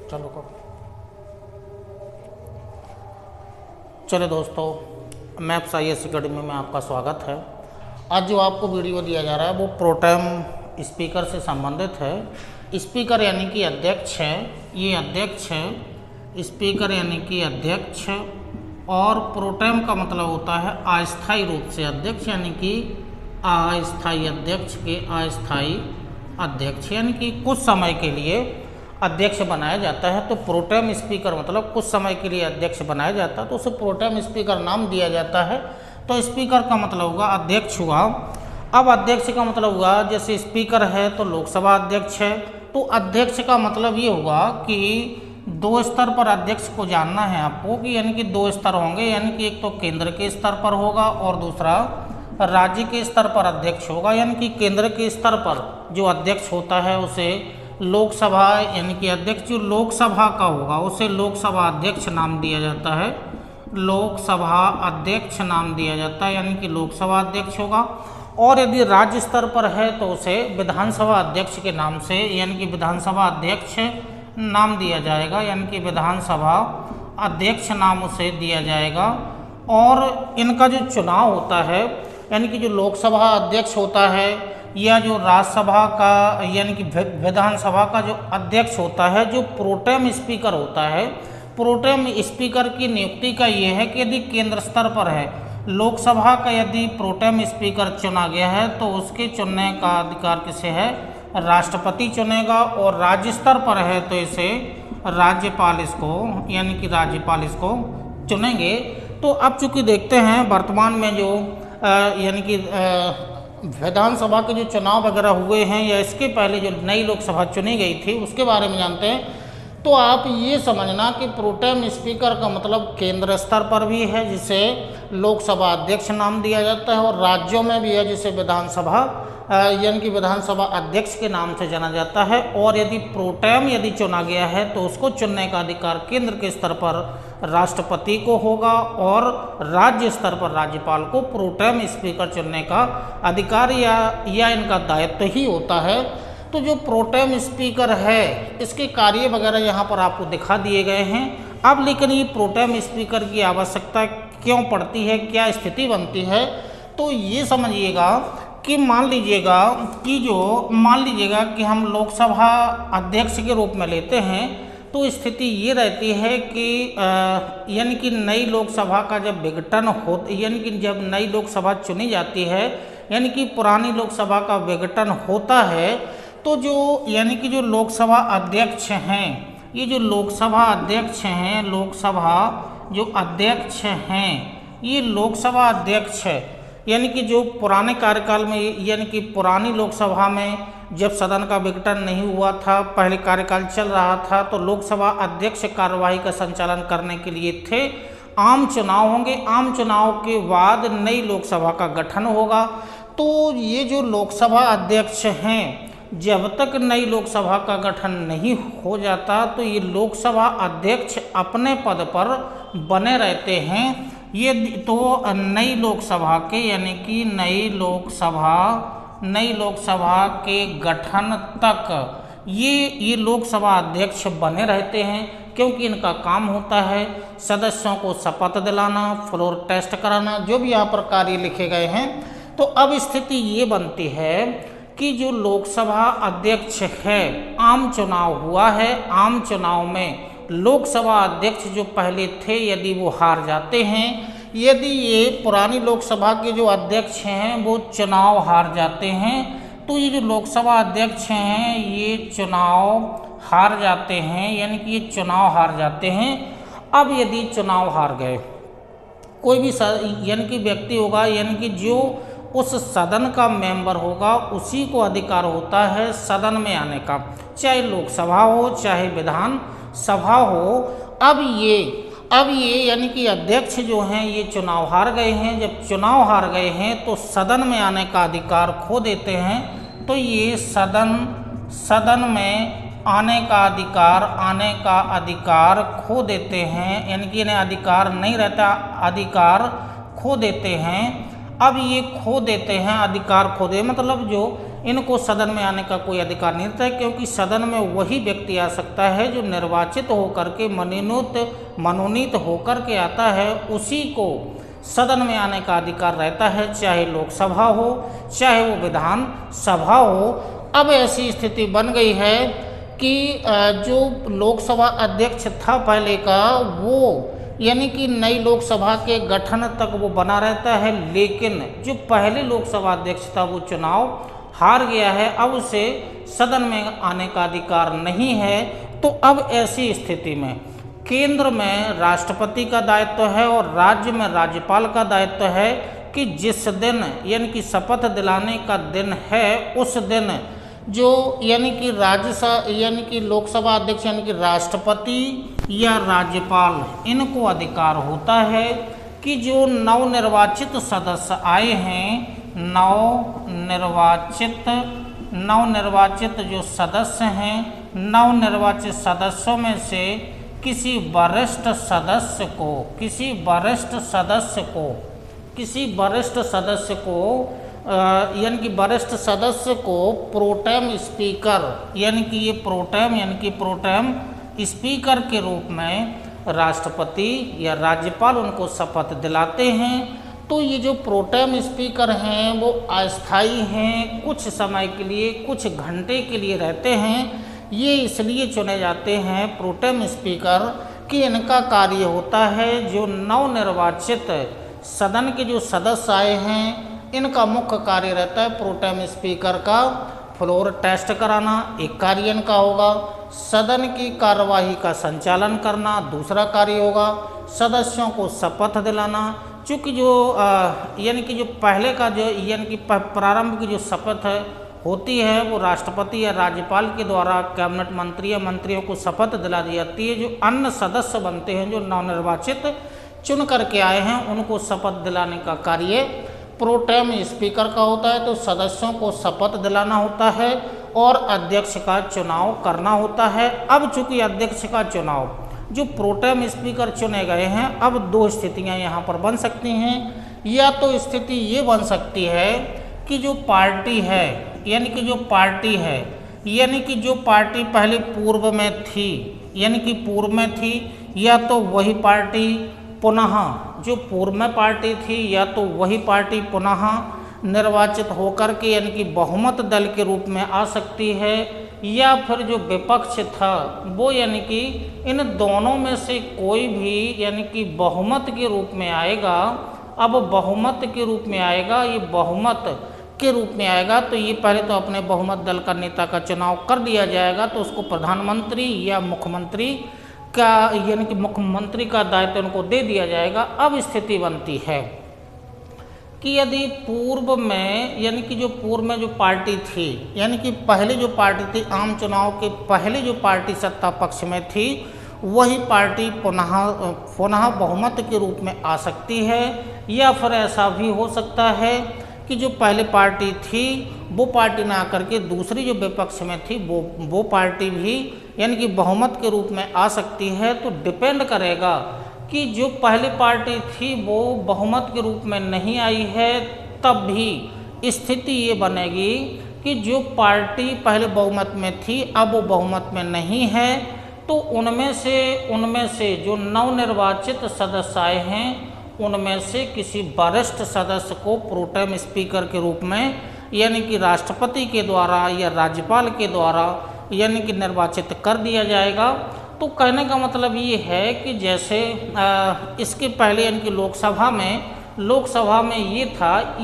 चलो करो। चलो दोस्तों, मैप्स IAS अकेडमी में आपका स्वागत है। आज जो आपको वीडियो दिया जा रहा है वो प्रोटेम स्पीकर से संबंधित है। स्पीकर यानी कि अध्यक्ष है, ये अध्यक्ष है। स्पीकर यानी कि अध्यक्ष, और प्रोटेम का मतलब होता है अस्थायी रूप से अध्यक्ष, यानी कि अस्थायी अध्यक्ष के अस्थायी अध्यक्ष, यानी कि कुछ समय के लिए अध्यक्ष बनाया जाता है। तो प्रोटेम स्पीकर मतलब कुछ समय के लिए अध्यक्ष बनाया जाता है, तो उसे प्रोटेम स्पीकर नाम दिया जाता है। तो स्पीकर का मतलब हुआ अध्यक्ष हुआ। अब अध्यक्ष का मतलब हुआ, जैसे स्पीकर है तो लोकसभा अध्यक्ष है, तो अध्यक्ष का मतलब ये हुआ कि दो स्तर पर अध्यक्ष को जानना है आपको, कि यानी कि दो स्तर होंगे, यानी कि एक तो केंद्र के स्तर पर होगा और दूसरा राज्य के स्तर पर अध्यक्ष होगा। यानी कि केंद्र के स्तर पर जो अध्यक्ष होता है उसे लोकसभा, यानी कि अध्यक्ष जो लोकसभा का होगा उसे लोकसभा अध्यक्ष नाम दिया जाता है। लोकसभा अध्यक्ष नाम दिया जाता है, यानी कि लोकसभा अध्यक्ष होगा। और यदि राज्य स्तर पर है तो उसे विधानसभा अध्यक्ष के नाम से, यानी कि विधानसभा अध्यक्ष नाम दिया जाएगा, यानी कि विधानसभा अध्यक्ष नाम उसे दिया जाएगा। और इनका जो चुनाव होता है, यानी कि जो लोकसभा अध्यक्ष होता है या जो राज्यसभा का यानी कि विधानसभा का जो अध्यक्ष होता है, जो प्रोटेम स्पीकर होता है, प्रोटेम स्पीकर की नियुक्ति का ये है कि यदि केंद्र स्तर पर है, लोकसभा का यदि प्रोटेम स्पीकर चुना गया है तो उसके चुनने का अधिकार किसे है? राष्ट्रपति चुनेगा। और राज्य स्तर पर है तो इसे राज्यपाल इसको, यानी कि राज्यपाल इसको चुनेंगे। तो अब चूंकि देखते हैं वर्तमान में जो यानी कि विधानसभा के जो चुनाव वगैरह हुए हैं या इसके पहले जो नई लोकसभा चुनी गई थी उसके बारे में जानते हैं, तो आप ये समझना कि प्रोटेम स्पीकर का मतलब केंद्र स्तर पर भी है जिसे लोकसभा अध्यक्ष नाम दिया जाता है, और राज्यों में भी है जिसे विधानसभा यानी कि विधानसभा अध्यक्ष के नाम से जाना जाता है। और यदि प्रोटेम यदि चुना गया है तो उसको चुनने का अधिकार केंद्र के स्तर पर राष्ट्रपति को होगा, और राज्य स्तर पर राज्यपाल को प्रोटेम स्पीकर चुनने का अधिकार या इनका दायित्व ही होता है। तो जो प्रोटेम स्पीकर है इसके कार्य वगैरह यहाँ पर आपको दिखा दिए गए हैं। अब लेकिन ये प्रोटेम स्पीकर की आवश्यकता क्यों पड़ती है, क्या स्थिति बनती है, तो ये समझिएगा कि मान लीजिएगा कि हम लोकसभा अध्यक्ष के रूप में लेते हैं, तो स्थिति ये रहती है कि यानी कि नई लोकसभा का जब विघटन हो, यानी कि जब नई लोकसभा चुनी जाती है, यानी कि पुरानी लोकसभा का विघटन होता है, तो जो यानी कि जो लोकसभा अध्यक्ष हैं, ये जो लोकसभा अध्यक्ष हैं, लोकसभा जो अध्यक्ष हैं, ये लोकसभा अध्यक्ष यानी कि जो पुराने कार्यकाल में, यानी कि पुरानी लोकसभा में जब सदन का विघटन नहीं हुआ था, पहले कार्यकाल चल रहा था, तो लोकसभा अध्यक्ष कार्यवाही का संचालन करने के लिए थे। आम चुनाव होंगे, आम चुनाव के बाद नई लोकसभा का गठन होगा। तो ये जो लोकसभा अध्यक्ष हैं, जब तक नई लोकसभा का गठन नहीं हो जाता तो ये लोकसभा अध्यक्ष अपने पद पर बने रहते हैं। ये तो नई लोकसभा के, यानी कि नई लोकसभा के गठन तक ये लोकसभा अध्यक्ष बने रहते हैं, क्योंकि इनका काम होता है सदस्यों को शपथ दिलाना, फ्लोर टेस्ट कराना, जो भी यहाँ पर कार्य लिखे गए हैं। तो अब स्थिति ये बनती है कि जो लोकसभा अध्यक्ष है, आम चुनाव हुआ है, आम चुनाव में लोकसभा अध्यक्ष जो पहले थे यदि वो हार जाते हैं, यदि ये पुरानी लोकसभा के जो अध्यक्ष हैं वो चुनाव हार जाते हैं, तो ये जो लोकसभा अध्यक्ष हैं ये चुनाव हार जाते हैं, यानी कि ये चुनाव हार जाते हैं। अब यदि चुनाव हार गए, कोई भी यानी कि व्यक्ति होगा, यानी कि जो उस सदन का मेंबर होगा उसी को अधिकार होता है सदन में आने का, चाहे लोकसभा हो चाहे विधान सभा हो। अब ये यानी कि अध्यक्ष जो हैं ये चुनाव हार गए हैं, जब चुनाव हार गए हैं तो सदन में आने का अधिकार खो देते हैं। तो ये सदन में आने का अधिकार खो देते हैं, यानी कि इन्हें अधिकार नहीं रहता, अधिकार खो देते हैं। अब ये खो देते हैं, अधिकार खो दे मतलब जो इनको सदन में आने का कोई अधिकार नहीं रहता है, क्योंकि सदन में वही व्यक्ति आ सकता है जो निर्वाचित होकर के मनोनीत होकर के आता है, उसी को सदन में आने का अधिकार रहता है, चाहे लोकसभा हो चाहे वो विधान सभा हो। अब ऐसी स्थिति बन गई है कि जो लोकसभा अध्यक्ष था पहले का, वो यानी कि नई लोकसभा के गठन तक वो बना रहता है, लेकिन जो पहले लोकसभा अध्यक्ष था वो चुनाव हार गया है, अब उसे सदन में आने का अधिकार नहीं है। तो अब ऐसी स्थिति में केंद्र में राष्ट्रपति का दायित्व है और राज्य में राज्यपाल का दायित्व है कि जिस दिन यानी कि शपथ दिलाने का दिन है, उस दिन जो यानी कि लोकसभा अध्यक्ष यानी कि राष्ट्रपति या राज्यपाल, इनको अधिकार होता है कि जो नवनिर्वाचित सदस्य आए हैं, नवनिर्वाचित जो सदस्य हैं, नवनिर्वाचित सदस्यों में से किसी वरिष्ठ सदस्य को प्रोटेम स्पीकर प्रोटेम स्पीकर के रूप में राष्ट्रपति या राज्यपाल उनको शपथ दिलाते हैं। तो ये जो प्रोटेम स्पीकर हैं वो अस्थायी हैं, कुछ समय के लिए, कुछ घंटे के लिए रहते हैं। ये इसलिए चुने जाते हैं प्रोटेम स्पीकर कि इनका कार्य होता है जो नवनिर्वाचित सदन के जो सदस्य आए हैं, इनका मुख्य कार्य रहता है प्रोटेम स्पीकर का फ्लोर टेस्ट कराना, एक कार्य इनका होगा। सदन की कार्यवाही का संचालन करना दूसरा कार्य होगा। सदस्यों को शपथ दिलाना, चूँकि जो पहले का प्रारंभ की जो शपथ होती है वो राष्ट्रपति या राज्यपाल के द्वारा कैबिनेट मंत्री या मंत्रियों को शपथ दिला दी जाती है। जो अन्य सदस्य बनते हैं, जो नवनिर्वाचित चुन करके आए हैं, उनको शपथ दिलाने का कार्य प्रोटेम स्पीकर का होता है। तो सदस्यों को शपथ दिलाना होता है और अध्यक्ष का चुनाव करना होता है। अब चूंकि अध्यक्ष का चुनाव जो प्रोटेम स्पीकर चुने गए हैं, अब दो स्थितियां यहाँ पर बन सकती हैं। या तो स्थिति ये बन सकती है कि जो पार्टी पहले पूर्व में थी, या तो वही पार्टी पुनः जो पूर्व में पार्टी थी, या तो वही पार्टी पुनः निर्वाचित होकर के यानी कि बहुमत दल के रूप में आ सकती है, या फिर जो विपक्ष था वो यानी कि इन दोनों में से कोई भी यानी कि बहुमत के रूप में आएगा। अब बहुमत के रूप में आएगा, ये बहुमत के रूप में आएगा तो ये पहले तो अपने बहुमत दल का नेता का चुनाव कर दिया जाएगा, तो उसको प्रधानमंत्री या मुख्यमंत्री का यानी कि मुख्यमंत्री का दायित्व उनको दे दिया जाएगा। अब स्थिति बनती है कि यदि पूर्व में जो पार्टी थी, यानी कि पहले जो पार्टी थी, आम चुनाव के पहले जो पार्टी सत्ता पक्ष में थी, वही पार्टी पुनः बहुमत के रूप में आ सकती है। या फिर ऐसा भी हो सकता है कि जो पहले पार्टी थी वो पार्टी ना आकर के दूसरी जो विपक्ष में थी वो पार्टी भी यानी कि बहुमत के रूप में आ सकती है। तो डिपेंड करेगा कि जो पहली पार्टी थी वो बहुमत के रूप में नहीं आई है, तब भी स्थिति ये बनेगी कि जो पार्टी पहले बहुमत में थी अब वो बहुमत में नहीं है, तो उनमें से जो नवनिर्वाचित सदस्य आए हैं उनमें से किसी वरिष्ठ सदस्य को प्रोटेम स्पीकर के रूप में यानी कि राष्ट्रपति के द्वारा या राज्यपाल के द्वारा यानी कि निर्वाचित कर दिया जाएगा। तो कहने का मतलब ये है कि जैसे इसके पहले यानी कि लोकसभा में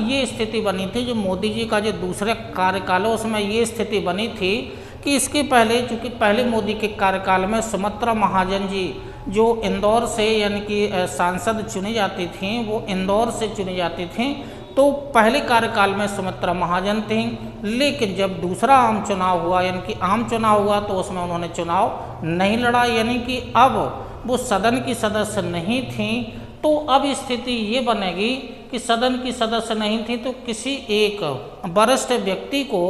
ये स्थिति बनी थी, जो मोदी जी का जो दूसरे कार्यकाल है उसमें ये स्थिति बनी थी कि इसके पहले चूँकि पहले मोदी के कार्यकाल में सुमित्रा महाजन जी जो इंदौर से यानी कि सांसद चुनी जाती थीं, वो इंदौर से चुनी जाती थीं, तो पहले कार्यकाल में सुमित्रा महाजन थीं। लेकिन जब दूसरा आम चुनाव हुआ तो उसमें उन्होंने चुनाव नहीं लड़ा, यानी कि अब वो सदन की सदस्य नहीं थीं। तो अब स्थिति ये बनेगी कि सदन की सदस्य नहीं थी तो किसी एक वरिष्ठ व्यक्ति को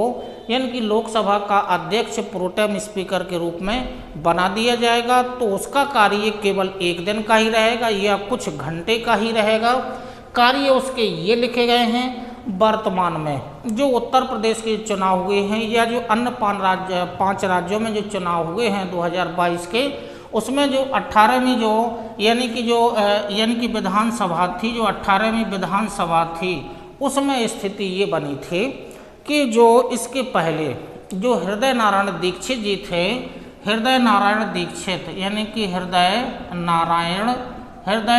यानी कि लोकसभा का अध्यक्ष प्रोटेम स्पीकर के रूप में बना दिया जाएगा। तो उसका कार्य केवल एक दिन का ही रहेगा या कुछ घंटे का ही रहेगा। कार्य उसके ये लिखे गए हैं वर्तमान में जो उत्तर प्रदेश के चुनाव हुए हैं या जो अन्य 5 राज्यों में जो चुनाव हुए हैं 2022 के, उसमें जो 18वीं जो यानी कि विधानसभा थी, जो 18वीं विधानसभा थी, उसमें स्थिति ये बनी थी कि जो इसके पहले जो हृदय नारायण दीक्षित जी थे, हृदय नारायण दीक्षित यानी कि हृदय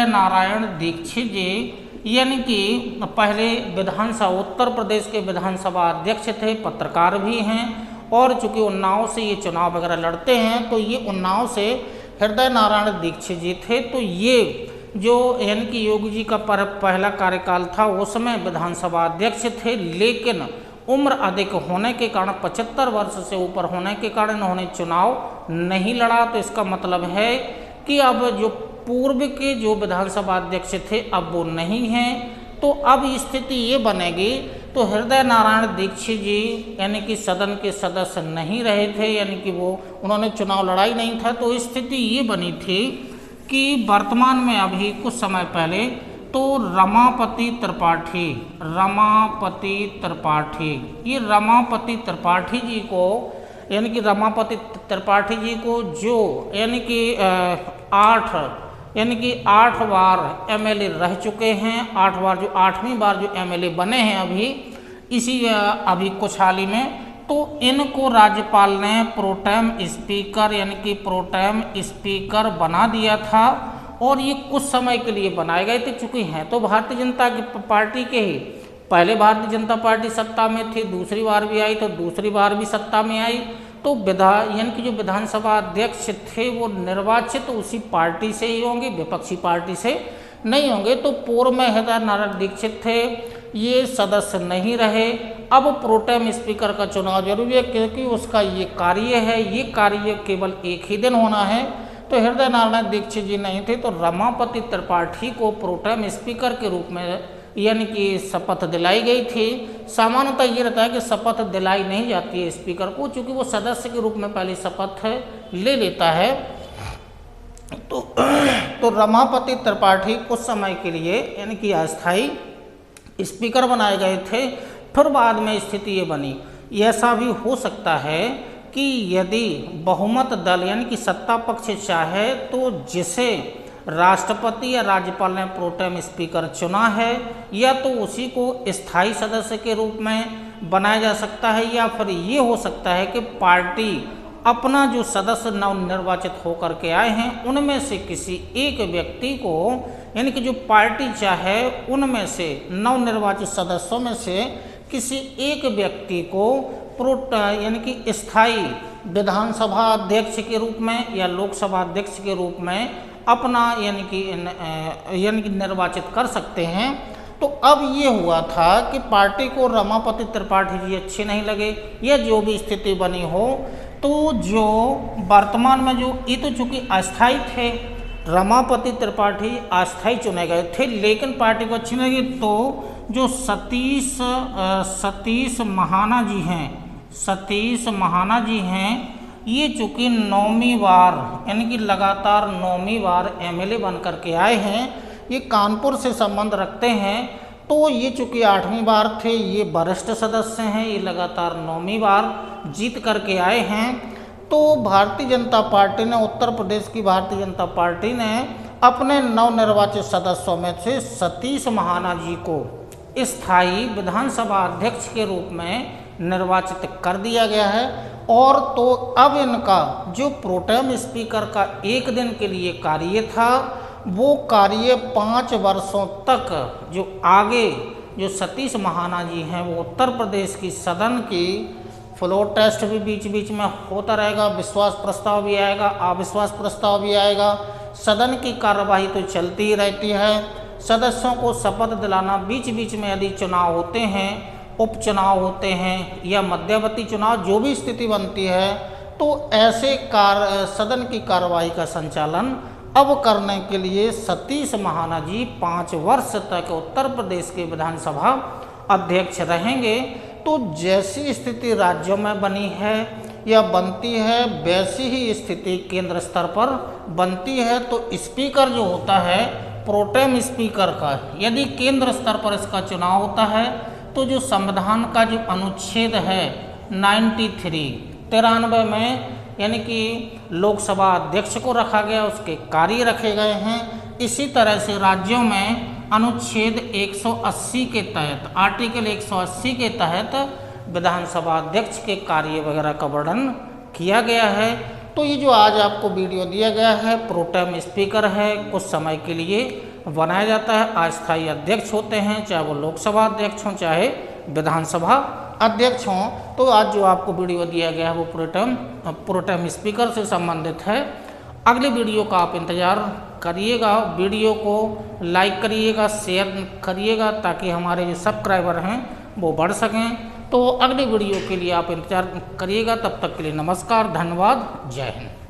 नारायण दीक्षित जी यानी कि पहले विधानसभा उत्तर प्रदेश के विधानसभा अध्यक्ष थे, पत्रकार भी हैं, और चूंकि उन्नाव से ये चुनाव वगैरह लड़ते हैं, तो ये उन्नाव से हृदय नारायण दीक्षित जी थे। तो ये जो यानी कि योगी जी का पहला कार्यकाल था, उसमें विधानसभा अध्यक्ष थे, लेकिन उम्र अधिक होने के कारण 75 वर्ष से ऊपर होने के कारण उन्होंने चुनाव नहीं लड़ा। तो इसका मतलब है कि अब जो पूर्व के जो विधानसभा अध्यक्ष थे अब वो नहीं हैं। तो अब स्थिति ये बनेगी, तो हृदय नारायण दीक्षित जी यानी कि सदन के सदस्य नहीं रहे थे, यानी कि उन्होंने चुनाव लड़ा ही नहीं था। तो स्थिति ये बनी थी कि वर्तमान में अभी कुछ समय पहले तो रमापति त्रिपाठी जी को यानी कि रमापति त्रिपाठी जी को जो यानी कि 8 बार एमएलए रह चुके हैं, 8 बार जो 8वीं बार जो एमएलए बने हैं अभी कुछ हाल ही में, तो इनको राज्यपाल ने प्रोटेम स्पीकर यानी कि प्रोटेम स्पीकर बना दिया था। और ये कुछ समय के लिए बनाए गए थे, चूँकि हैं तो भारतीय जनता पार्टी के ही। पहले भारतीय जनता पार्टी सत्ता में थी, दूसरी बार भी आई, तो दूसरी बार भी सत्ता में आई, तो यानी कि जो विधानसभा अध्यक्ष थे वो निर्वाचित उसी पार्टी से ही होंगे, विपक्षी पार्टी से नहीं होंगे। तो पूर्व में हृदय नारायण दीक्षित थे, ये सदस्य नहीं रहे। अब प्रोटेम स्पीकर का चुनाव जरूरी है, क्योंकि उसका ये कार्य है, ये कार्य केवल एक ही दिन होना है। तो हृदय नारायण दीक्षित जी नहीं थे, तो रमापति त्रिपाठी को प्रोटेम स्पीकर के रूप में यानी कि शपथ दिलाई गई थी। सामान्यतः ये रहता है कि शपथ दिलाई नहीं जाती है स्पीकर को, क्योंकि वो सदस्य के रूप में पहले शपथ ले लेता है। तो रमापति त्रिपाठी कुछ समय के लिए यानी कि अस्थायी स्पीकर बनाए गए थे। फिर बाद में स्थिति ये बनी, ऐसा भी हो सकता है कि यदि बहुमत दल यानी कि सत्ता पक्ष चाहे तो जिसे राष्ट्रपति या राज्यपाल ने प्रोटेम स्पीकर चुना है, या तो उसी को स्थायी सदस्य के रूप में बनाया जा सकता है, या फिर ये हो सकता है कि पार्टी अपना जो सदस्य नवनिर्वाचित होकर के आए हैं उनमें से किसी एक व्यक्ति को यानी कि जो पार्टी चाहे उनमें से नवनिर्वाचित सदस्यों में से किसी एक व्यक्ति को यानी कि स्थायी विधानसभा अध्यक्ष के रूप में या लोकसभा अध्यक्ष के रूप में अपना यानी कि निर्वाचित कर सकते हैं। तो अब ये हुआ था कि पार्टी को रमापति त्रिपाठी जी अच्छे नहीं लगे, या जो भी स्थिति बनी हो, तो जो वर्तमान में जो ये तो चूँकि अस्थायी थे, रमापति त्रिपाठी अस्थायी चुने गए थे, लेकिन पार्टी को अच्छी लगी। तो जो सतीश महाना जी हैं, ये चूँकि 9वीं बार यानी कि लगातार 9वीं बार एमएलए बन कर के आए हैं, ये कानपुर से संबंध रखते हैं। तो ये चूँकि 8वीं बार थे, ये वरिष्ठ सदस्य हैं, ये लगातार 9वीं बार जीत करके आए हैं। तो भारतीय जनता पार्टी ने, उत्तर प्रदेश की भारतीय जनता पार्टी ने अपने नवनिर्वाचित सदस्यों में से सतीश महाना जी को स्थायी विधानसभा अध्यक्ष के रूप में निर्वाचित कर दिया गया है। और तो अब इनका जो प्रोटेम स्पीकर का एक दिन के लिए कार्य था, वो कार्य 5 वर्षों तक जो आगे जो सतीश महाना जी हैं वो उत्तर प्रदेश की सदन की फ्लोर टेस्ट भी बीच बीच में होता रहेगा, विश्वास प्रस्ताव भी आएगा, अविश्वास प्रस्ताव भी आएगा, सदन की कार्यवाही तो चलती ही रहती है। सदस्यों को शपथ दिलाना, बीच बीच में यदि चुनाव होते हैं, उपचुनाव होते हैं या मध्यवर्ती चुनाव, जो भी स्थिति बनती है, तो ऐसे सदन की कार्यवाही का संचालन अब करने के लिए सतीश महाना जी 5 वर्ष तक उत्तर प्रदेश के विधानसभा अध्यक्ष रहेंगे। तो जैसी स्थिति राज्यों में बनी है या बनती है, वैसी ही स्थिति केंद्र स्तर पर बनती है। तो स्पीकर जो होता है, प्रोटेम स्पीकर का, यदि केंद्र स्तर पर इसका चुनाव होता है तो जो संविधान का जो अनुच्छेद है 93 में, यानी कि लोकसभा अध्यक्ष को रखा गया, उसके कार्य रखे गए हैं। इसी तरह से राज्यों में अनुच्छेद 180 के तहत, आर्टिकल 180 के तहत विधानसभा अध्यक्ष के कार्य वगैरह का वर्णन किया गया है। तो ये जो आज आपको वीडियो दिया गया है, प्रोटेम स्पीकर है, कुछ समय के लिए बनाया जाता है। अस्थायी अध्यक्ष होते हैं, चाहे वो लोकसभा अध्यक्ष हों चाहे विधानसभा अध्यक्ष हों। तो आज जो आपको वीडियो दिया गया है वो प्रोटेम स्पीकर से संबंधित है। अगले वीडियो का आप इंतज़ार करिएगा, वीडियो को लाइक करिएगा, शेयर करिएगा, ताकि हमारे जो सब्सक्राइबर हैं वो बढ़ सकें। तो अगले वीडियो के लिए आप इंतज़ार करिएगा। तब तक के लिए नमस्कार, धन्यवाद, जय हिंद।